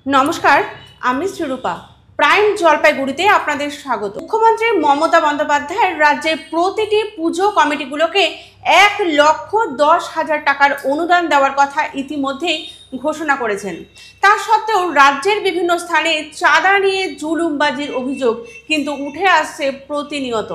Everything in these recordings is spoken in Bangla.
নমস্কার, আমি শ্রীরূপা। প্রাইম জলপাইগুড়িতে আপনাদের স্বাগত। মুখ্যমন্ত্রী মমতা বন্দ্যোপাধ্যায় রাজ্যের প্রতিটি পুজো কমিটিগুলোকে 1,10,000 টাকার অনুদান দেওয়ার কথা ইতিমধ্যেই ঘোষণা করেছেন। তা সত্ত্বেও রাজ্যের বিভিন্ন স্থানে চাঁদা নিয়ে জুলুমবাজির অভিযোগ কিন্তু উঠে আসছে প্রতিনিয়ত।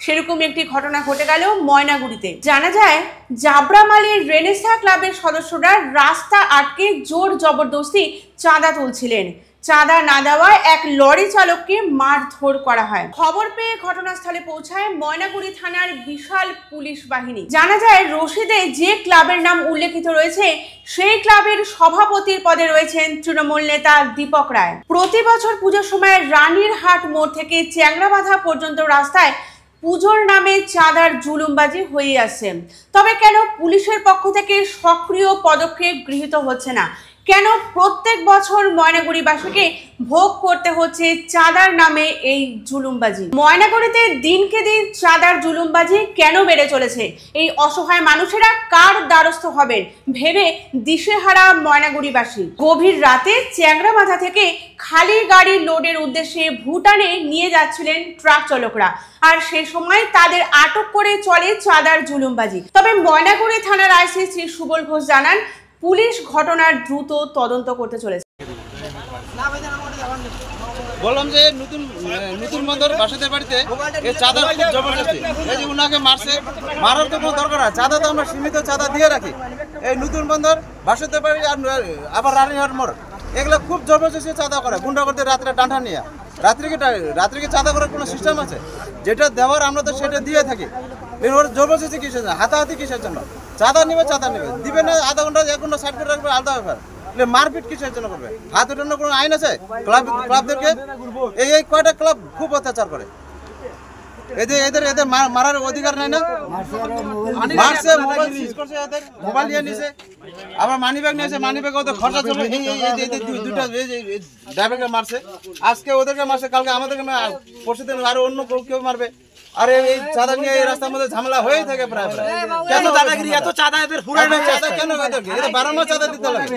সেরকম একটি ঘটনা ঘটে গেল ময়নাগুড়িতে। জানা যায়, জাবরামালির রেনেসা ক্লাবের সদস্যরা রাস্তা আটকে জোর জবরদস্তি চাঁদা তুলছিলেন। চাঁদা না দেওয়ায় এক লরি চালককে মারধর করা হয়। খবর পেয়ে ঘটনাস্থলে পৌঁছায় ময়নাগুড়ি থানার বিশাল পুলিশ বাহিনী। জানা যায়, রশিদে যে ক্লাবের নাম উল্লেখিত রয়েছে সেই ক্লাবের সভাপতির পদে রয়েছেন তৃণমূল নেতা দীপক রায়। প্রতি বছর পুজোর সময় রানীরহাট মোড় থেকে চ্যাংরাবাঁধা পর্যন্ত রাস্তায় পুজোর নামে চাঁদার জুলুমবাজি হয়ে আসছে। তবে কেন পুলিশের পক্ষ থেকে সক্রিয় পদক্ষেপ গৃহীত হচ্ছে না? কেন প্রত্যেক বছর ময়নাগুড়িবাসীকে ভোগ করতে হচ্ছে চাঁদার নামে এই জুলুমবাজি? ময়নাগুড়িতে দিনকে দিন চাঁদার জুলুমবাজি কেন বেড়ে চলেছে? এই অসহায় মানুষেরা কার দ্বারস্থ হবেন ভেবে দিশেহারা ময়নাগুড়িবাসী। গভীর রাতে চ্যাংরাবাঁধা থেকে খালি গাড়ি লোডের উদ্দেশ্যে ভুটানে নিয়ে যাচ্ছিলেন ট্রাক চালকরা, আর সেই সময় তাদের আটক করে চলে চাঁদার জুলুমবাজি। তবে ময়নাগুড়ি থানার আইসি শ্রী সুবল ঘোষ জানান, পুলিশ ঘটনার দ্রুত তদন্ত করতে চলেছে। বললাম যে নতুন বন্দর বাসাদের বাড়িতে এই চাঁদা খুব জবরদস্তি, এই যে উনাকে মারছে, মারার তো কোনো দরকার না। চাঁদা তো আমরা সীমিত চাঁদা দিয়ে রাখি। এই নতুন বন্দর বাসাদের বাড়ি আর আবার রানীহাট মোড়, এগুলো খুব জবরদস্তি চাঁদা করে, গুন্ডা করতে রাত্রে ডাঁটা নিয়ে। রাত্রিকে চাঁদা করার কোনো সিস্টেম আছে? যেটা দেওয়ার আমরা তো সেটা দিয়ে থাকি। ওর জবরদস্তি কিসের জন্য, হাতাহাতি কিসের জন্য? চাঁদা নেবে দিবে না, আধা ঘন্টা 1 ঘন্টা সাইড করে রাখবে, আলাদা ব্যাপার। মারপিট কিসের জন্য করবে? হাত উঠানোর কোনো আইন আছে? ক্লাবদেরকে এই কয়টা ক্লাব খুব অত্যাচার করে, এদের মারার অধিকার নেই না? মারছে, মোবাইল নিয়ে নিছে, আবার মানি ব্যাগ নিয়েছে, মানি ব্যাগ ওদের খরচা চলবে। দুটা ড্রাইভারকে মারছে, আজকে ওদেরকে মারছে, কালকে আমাদেরকে, পরশুদিন আরো অন্য কেউ মারবে। আরে এই চাঁদা নিয়ে এই রাস্তার মধ্যে ঝামেলা হয়েই থাকে প্রায়। কেন দাদাগিরি? এত চাঁদা এদের ফুরায় না, চাঁদা কেন? এদের 12 মাস চাঁদা দিতে লাগে।